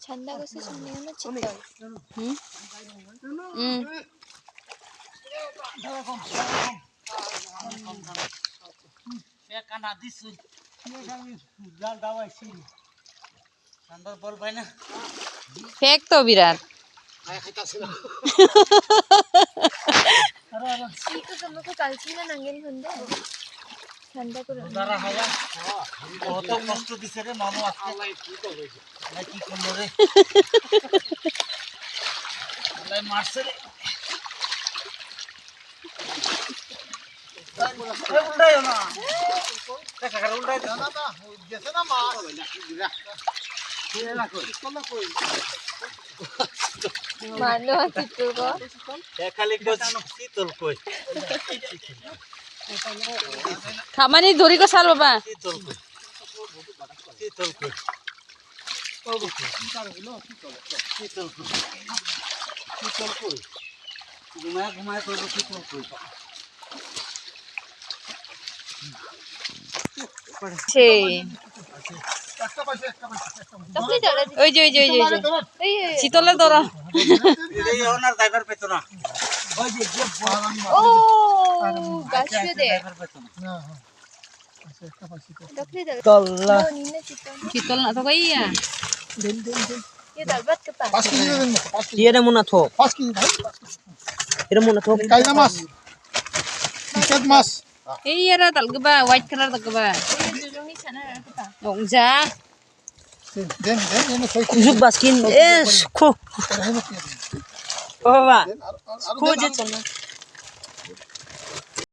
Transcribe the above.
찬다고서 손님은 치떨. Fake তো বিরাট 이거 좀 갈치나 남긴 건데. 찬다 그러. কত কষ্ট দিছে রে মামু আজকে না কি করলো রে আল্লাহ মারছে রে উল্টাইও না দেখা করে উল্টাই দাও না না গেছে না মার মানো চিত্র গো। খালি শীতল কই খামানি ধরি কো চাল বাবা শীতল কই শীতল কই শীতল কই শীতল কই ঘুমায় ঘুমায় করবো শীতল কই সেই তখনই ধরে দিই। ওই যে শীতলের দরা এই ওনার ড্রাইভার পেতো না ও গাছবে দে। তখনই ধরে। তল্লা নিনে চিত্র। শীতল না তো কইয়া ये dalbat ke pas. 5 কেজি দেন 5 kg Iya muna to. 5 kg ভাই Ira muna to. কাইনা মাছ চিকেন মাছ এই এরা তালগবা হোয়াইট কালার তালগবা Ini dulungi sana kita. বংজা দেন দেন এনে কই Kuzuk baskin. Ko. আর Oh, ba. আর Ko je